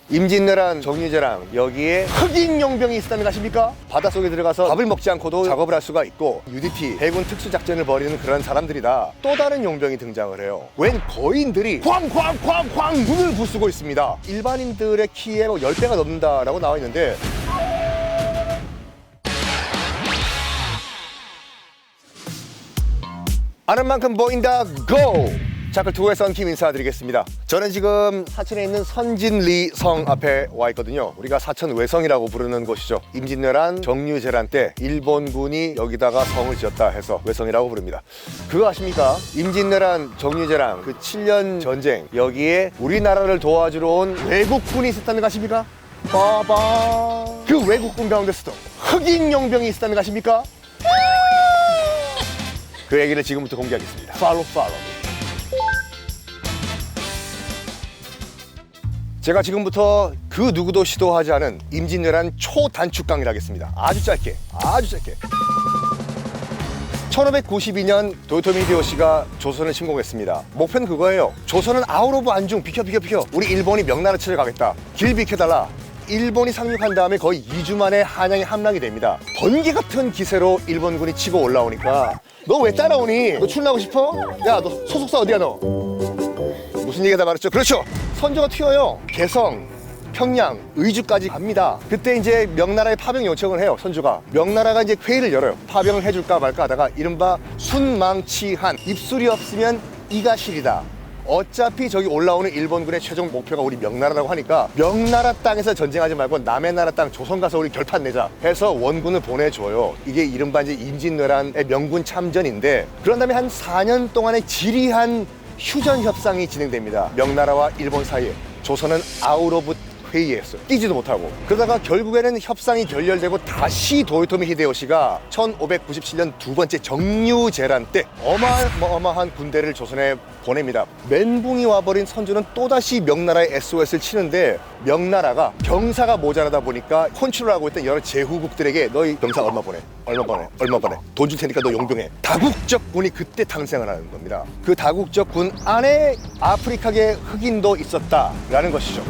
임진왜란, 정유재랑 여기에 흑인 용병이 있었다는 거 아십니까? 바닷속에 들어가서 밥을 먹지 않고도 작업을 할 수가 있고 UDT, 해군 특수작전을 벌이는 그런 사람들이다. 또 다른 용병이 등장을 해요. 웬 거인들이 쾅쾅쾅쾅 문을 부수고 있습니다. 일반인들의 키에 10배가 넘는다라고 나와 있는데 아는 만큼 보인다 고! 자클2의 썬킴 인사드리겠습니다. 저는 지금 사천에 있는 선진리 성 앞에 와 있거든요. 우리가 사천 외성이라고 부르는 곳이죠. 임진왜란, 정유재란 때 일본군이 여기다가 성을 지었다 해서 외성이라고 부릅니다. 그거 아십니까? 임진왜란, 정유재랑 그 7년 전쟁 여기에 우리나라를 도와주러 온 외국군이 있었다는 거 아십니까? 빠바. 그 외국군 가운데서도 흑인 용병이 있었다는 거 아십니까? 그 얘기를 지금부터 공개하겠습니다. 팔로우. 제가 지금부터 그 누구도 시도하지 않은 임진왜란 초단축 강의를 하겠습니다. 아주 짧게. 1592년 도요토미 히데요시가 조선을 침공했습니다. 목표는 그거예요. 조선은 아웃 오브 안중. 비켜. 우리 일본이 명나라 쳐들어가겠다. 길 비켜달라. 일본이 상륙한 다음에 거의 2주 만에 한양에 함락이 됩니다. 번개 같은 기세로 일본군이 치고 올라오니까 너 왜 따라오니? 너 출나고 싶어? 야, 너 소속사 어디야 너? 무슨 얘기하다 말했죠? 그렇죠. 선조가 튀어요. 개성, 평양, 의주까지 갑니다. 그때 이제 명나라에 파병 요청을 해요. 선조가. 명나라가 이제 회의를 열어요. 파병을 해줄까 말까 하다가 이른바 순망치한. 입술이 없으면 이가 시리다. 어차피 저기 올라오는 일본군의 최종 목표가 우리 명나라라고 하니까 명나라 땅에서 전쟁하지 말고 남의 나라 땅 조선 가서 우리 결판 내자 해서 원군을 보내줘요. 이게 이른바 이제 임진왜란의 명군 참전인데 그런 다음에 한 4년 동안의 지리한 휴전 협상이 진행됩니다. 명나라와 일본 사이에. 조선은 아웃 오브 회의했어요. 뛰지도 못하고. 그러다가 결국에는 협상이 결렬되고 다시 도요토미 히데요시가 1597년 두 번째 정유재란 때 어마어마한 군대를 조선에 보냅니다. 멘붕이 와버린 선조는 또다시 명나라의 SOS를 치는데 명나라가 병사가 모자라다 보니까 컨트롤하고 있던 여러 제후국들에게 너희 병사 얼마 보내? 돈 줄 테니까 너 용병해. 다국적 군이 그때 탄생을 하는 겁니다. 그 다국적 군 안에 아프리카계 흑인도 있었다라는 것이죠.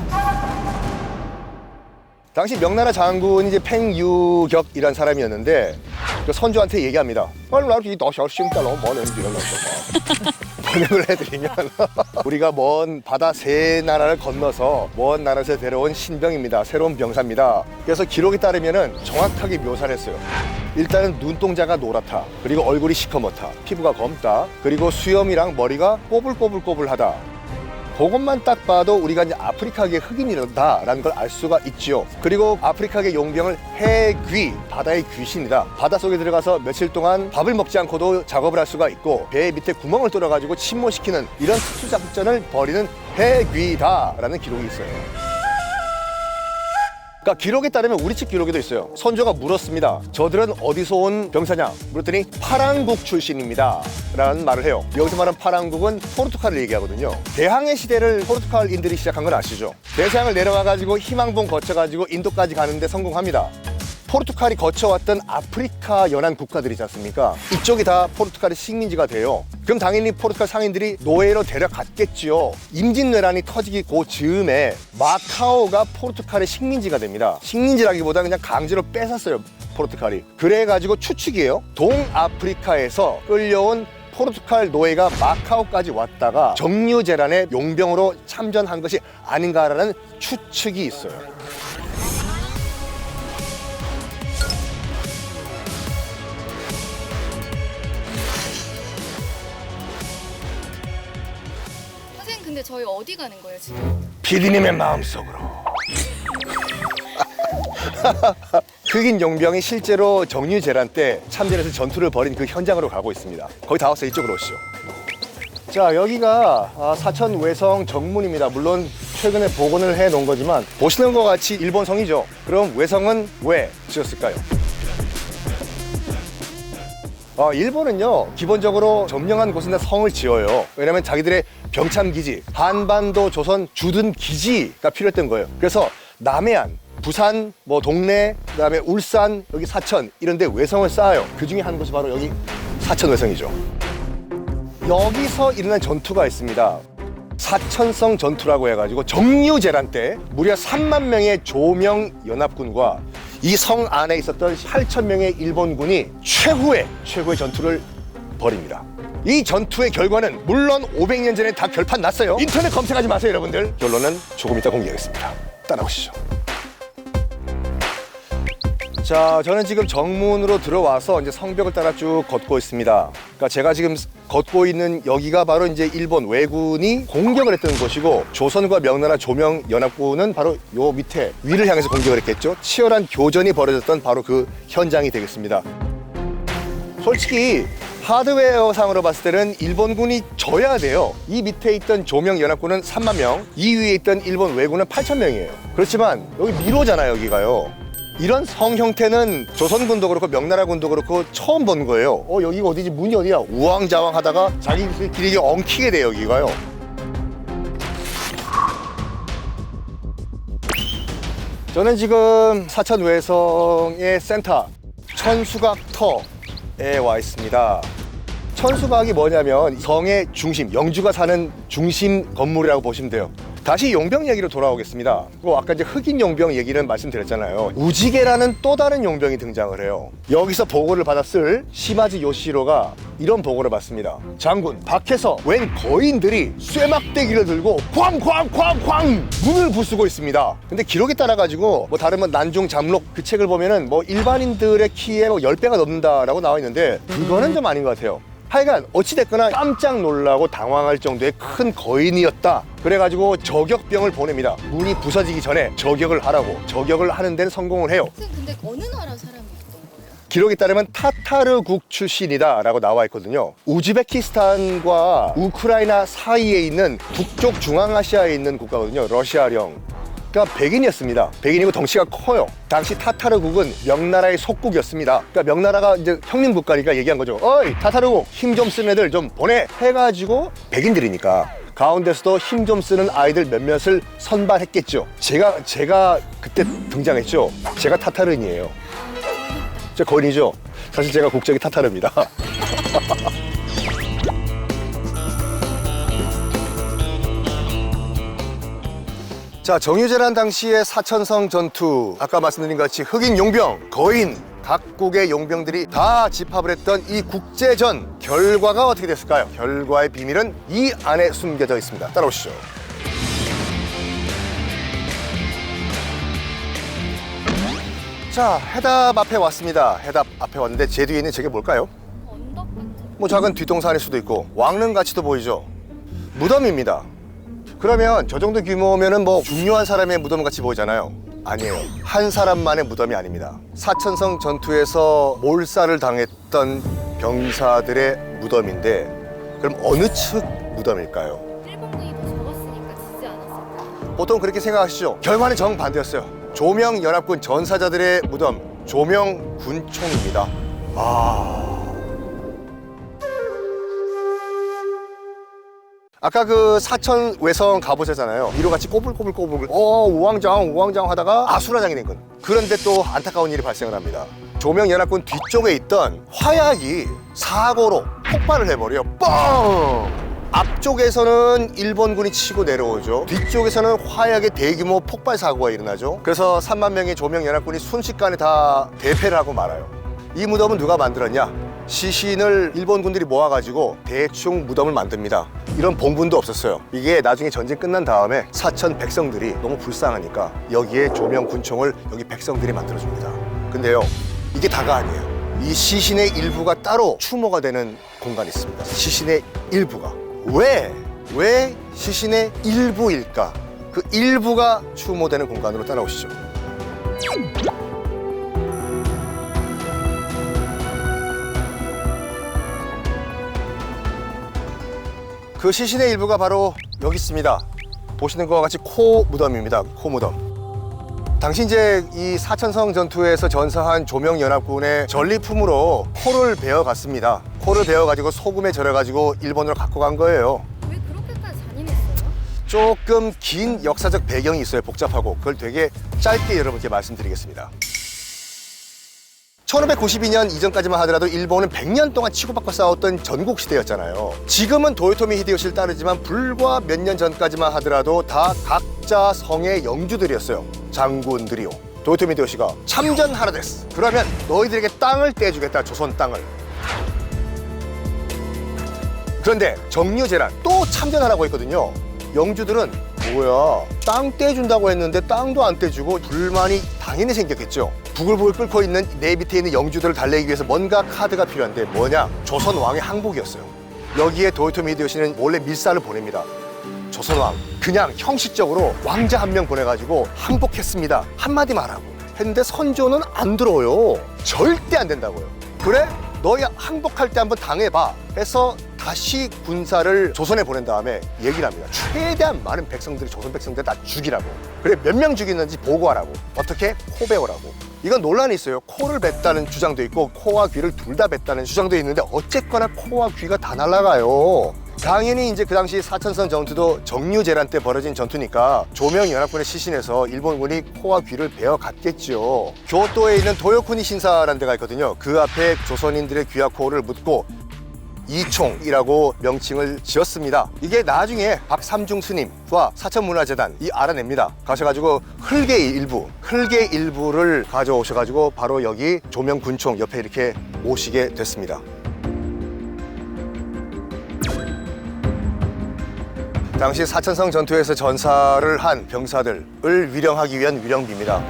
당시 명나라 장군이 이제 팽유격이란 사람이었는데 그 선조한테 얘기합니다. 번역을 해드리면 우리가 먼 바다 세 나라를 건너서 먼 나라에서 데려온 신병입니다. 새로운 병사입니다. 그래서 기록에 따르면 정확하게 묘사를 했어요. 일단은 눈동자가 노랗다. 그리고 얼굴이 시커멓다. 피부가 검다. 그리고 수염이랑 머리가 꼬불꼬불하다. 그것만 딱 봐도 우리가 이제 아프리카계 흑인이다라는 걸 알 수가 있죠. 그리고 아프리카계 용병을 해귀, 바다의 귀신이다. 바닷속에 들어가서 며칠 동안 밥을 먹지 않고도 작업을 할 수가 있고 배 밑에 구멍을 뚫어가지고 침몰시키는 이런 특수작전을 벌이는 해귀다라는 기록이 있어요. 그러니까 기록에 따르면 우리 측 기록에도 있어요. 선조가 물었습니다. 저들은 어디서 온 병사냐? 물었더니 파랑국 출신입니다 라는 말을 해요. 여기서 말하는 파랑국은 포르투갈을 얘기하거든요. 대항해 시대를 포르투갈인들이 시작한 건 아시죠? 대서양을 내려와가지고 희망봉 거쳐가지고 인도까지 가는데 성공합니다. 포르투갈이 거쳐왔던 아프리카 연안 국가들이지 않습니까? 이쪽이 다 포르투갈의 식민지가 돼요. 그럼 당연히 포르투갈 상인들이 노예로 데려갔겠지요. 임진왜란이 터지기 그 즈음에 마카오가 포르투갈의 식민지가 됩니다. 식민지라기보다 그냥 강제로 뺏었어요, 포르투갈이. 그래가지고 추측이에요. 동아프리카에서 끌려온 포르투갈 노예가 마카오까지 왔다가 정유재란의 용병으로 참전한 것이 아닌가라는 추측이 있어요. 근데 저희 어디 가는 거예요 지금? 피디님의 마음속으로. 흑인 용병이 실제로 정유재란 때 참전해서 전투를 벌인 그 현장으로 가고 있습니다. 거의 다 왔어요. 이쪽으로 오시죠. 자, 여기가 사천 외성 정문입니다. 물론 최근에 복원을 해 놓은 거지만 보시는 것 같이 일본 성이죠. 그럼 외성은 왜 지었을까요? 일본은요 기본적으로 점령한 곳은 성을 지어요. 왜냐면 자기들의 병참기지, 한반도 조선 주둔 기지가 필요했던 거예요. 그래서 남해안, 부산, 동래, 그다음에 울산, 여기 사천 이런 데 외성을 쌓아요. 그 중에 한 곳이 바로 여기 사천 외성이죠. 여기서 일어난 전투가 있습니다. 사천성 전투라고 해가지고 정유재란 때 무려 3만 명의 조명 연합군과 이 성 안에 있었던 8천 명의 일본군이 최후의 전투를 벌입니다. 이 전투의 결과는 물론 500년 전에 다 결판 났어요. 인터넷 검색하지 마세요, 여러분들. 결론은 조금 이따 공개하겠습니다. 따라오시죠. 자, 저는 지금 정문으로 들어와서 이제 성벽을 따라 쭉 걷고 있습니다. 그러니까 제가 지금 걷고 있는 여기가 바로 이제 일본 왜군이 공격을 했던 곳이고, 조선과 명나라 조명 연합군은 바로 요 밑에 위를 향해서 공격을 했겠죠. 치열한 교전이 벌어졌던 바로 그 현장이 되겠습니다. 솔직히 하드웨어상으로 봤을 때는 일본군이 져야 돼요. 이 밑에 있던 조명 연합군은 3만 명, 이 위에 있던 일본 왜군은 8천 명이에요. 그렇지만 여기 미로잖아요, 여기가요. 이런 성 형태는 조선군도 그렇고 명나라군도 그렇고 처음 본 거예요. 여기가 어디지? 문이 어디야? 우왕좌왕 하다가 자기들끼리 엉키게 돼요, 여기가요. 저는 지금 사천 외성의 센터 천수각터에 와 있습니다. 천수각이 뭐냐면 성의 중심, 영주가 사는 중심 건물이라고 보시면 돼요. 다시 용병 얘기로 돌아오겠습니다. 아까 이제 흑인 용병 얘기는 말씀드렸잖아요. 우지게라는 또 다른 용병이 등장을 해요. 여기서 보고를 받았을 시마지 요시히로가 이런 보고를 받습니다. 장군, 밖에서 웬 거인들이 쇠막대기를 들고 쾅쾅쾅쾅 문을 부수고 있습니다. 근데 기록에 따라 가지고 다른 난중 잠록 그 책을 보면은 일반인들의 키에 10배가 넘는다라고 나와 있는데 그거는 좀 아닌 것 같아요. 하여간 어찌됐거나 깜짝 놀라고 당황할 정도의 큰 거인이었다. 그래가지고 저격병을 보냅니다. 문이 부서지기 전에 저격을 하라고. 저격을 하는 데는 성공을 해요. 선생님 근데 어느 나라 사람이었던 거예요? 기록에 따르면 타타르국 출신이다 라고 나와 있거든요. 우즈베키스탄과 우크라이나 사이에 있는 북쪽 중앙아시아에 있는 국가거든요. 러시아령. 그러니까 백인이었습니다. 백인이고 덩치가 커요. 당시 타타르국은 명나라의 속국이었습니다. 그러니까 명나라가 이제 형님 국가니까 얘기한 거죠. 어이, 타타르국 힘 좀 쓰는 애들 좀 보내 해가지고 백인들이니까 가운데서도 힘 좀 쓰는 아이들 몇몇을 선발했겠죠. 제가 그때 등장했죠. 제가 타타르인이에요. 제 거인이죠. 사실 제가 국적이 타타르입니다. 자, 정유재란 당시의 사천성 전투, 아까 말씀드린 것 같이 흑인 용병, 거인, 각국의 용병들이 다 집합을 했던 이 국제전 결과가 어떻게 됐을까요? 결과의 비밀은 이 안에 숨겨져 있습니다. 따라오시죠. 자, 해답 앞에 왔습니다. 해답 앞에 왔는데 제 뒤에 있는 저게 뭘까요? 언덕 같은? 작은 뒷동산일 수도 있고 왕릉같이도 보이죠. 무덤입니다. 그러면 저 정도 규모면은 중요한 사람의 무덤 같이 보이잖아요. 아니에요. 한 사람만의 무덤이 아닙니다. 사천성 전투에서 몰살을 당했던 병사들의 무덤인데, 그럼 어느 측 무덤일까요? 일본군이 더 적었으니까 지지 않았을까요? 보통 그렇게 생각하시죠. 결과는 정반대였어요. 조명 연합군 전사자들의 무덤, 조명 군총입니다. 아까 그 사천 외성 가보셨잖아요. 위로같이 꼬불꼬불 우왕좌왕 하다가 아수라장이 된 건. 그런데 또 안타까운 일이 발생을 합니다. 조명 연합군 뒤쪽에 있던 화약이 사고로 폭발을 해버려요. 뻥! 앞쪽에서는 일본군이 치고 내려오죠. 뒤쪽에서는 화약의 대규모 폭발 사고가 일어나죠. 그래서 3만 명의 조명 연합군이 순식간에 다 대패를 하고 말아요. 이 무덤은 누가 만들었냐? 시신을 일본군들이 모아가지고 대충 무덤을 만듭니다. 이런 봉분도 없었어요. 이게 나중에 전쟁 끝난 다음에 사천 백성들이 너무 불쌍하니까 여기에 조명 군총을 여기 백성들이 만들어줍니다. 근데요, 이게 다가 아니에요. 이 시신의 일부가 따로 추모가 되는 공간이 있습니다. 시신의 일부가. 왜 시신의 일부일까? 그 일부가 추모되는 공간으로 따라오시죠. 그 시신의 일부가 바로 여기 있습니다. 보시는 것과 같이 코 무덤입니다. 코 무덤. 당시 이제 이 사천성 전투에서 전사한 조명 연합군의 전리품으로 코를 베어갔습니다. 코를 베어가지고 소금에 절여가지고 일본으로 갖고 간 거예요. 왜 그렇게까지 잔인했어요? 조금 긴 역사적 배경이 있어요. 복잡하고. 그걸 되게 짧게 여러분께 말씀드리겠습니다. 1592년 이전까지만 하더라도 일본은 100년 동안 치고받고 싸웠던 전국시대였잖아요. 지금은 도요토미 히데요시를 따르지만 불과 몇 년 전까지만 하더라도 다 각자 성의 영주들이었어요. 장군들이요. 도요토미 히데요시가 참전하라 데스. 그러면 너희들에게 땅을 떼주겠다. 조선 땅을. 그런데 정유재란 또 참전하라고 했거든요. 영주들은 뭐야, 땅 떼준다고 했는데 땅도 안 떼주고 불만이 당연히 생겼겠죠. 부글부글 끓고 있는 내 밑에 있는 영주들을 달래기 위해서 뭔가 카드가 필요한데 뭐냐? 조선 왕의 항복이었어요. 여기에 도요토미 히데요시는 몰래 밀사를 보냅니다. 조선 왕 그냥 형식적으로 왕자 한 명 보내가지고 항복했습니다. 한마디만 하고 했는데 선조는 안 들어요. 절대 안 된다고요. 그래? 너희 항복할 때 한번 당해봐 해서 다시 군사를 조선에 보낸 다음에 얘기를 합니다. 최대한 많은 백성들이 조선 백성들 다 죽이라고. 그래 몇 명 죽였는지 보고하라고. 어떻게? 코 베어라고. 이건 논란이 있어요. 코를 뱉다는 주장도 있고 코와 귀를 둘 다 뱉다는 주장도 있는데 어쨌거나 코와 귀가 다 날아가요. 당연히 이제 그 당시 사천성 전투도 정유재란 때 벌어진 전투니까 조명연합군의 시신에서 일본군이 코와 귀를 베어 갔겠죠. 교토에 있는 도요쿠니 신사라는 데가 있거든요. 그 앞에 조선인들의 귀와 코를 묻고 이총이라고 명칭을 지었습니다. 이게 나중에 박삼중 스님과 사천문화재단 이 알아냅니다. 가셔가지고 흙의 일부를 가져오셔가지고 바로 여기 조명군총 옆에 이렇게 모시게 됐습니다. 당시 사천성 전투에서 전사를 한 병사들을 위령하기 위한 위령비입니다.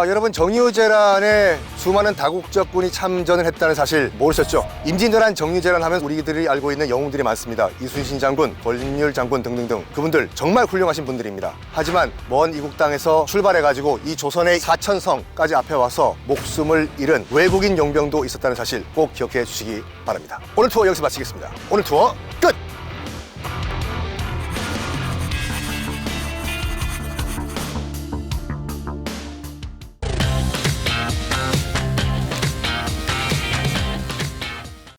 여러분 정유재란에 수많은 다국적군이 참전을 했다는 사실 모르셨죠? 임진왜란 정유재란 하면 우리들이 알고 있는 영웅들이 많습니다. 이순신 장군, 권율 장군 등등등 그분들 정말 훌륭하신 분들입니다. 하지만 먼 이국 땅에서 출발해가지고 이 조선의 사천성까지 앞에 와서 목숨을 잃은 외국인 용병도 있었다는 사실 꼭 기억해 주시기 바랍니다. 오늘 투어 여기서 마치겠습니다. 오늘 투어 끝!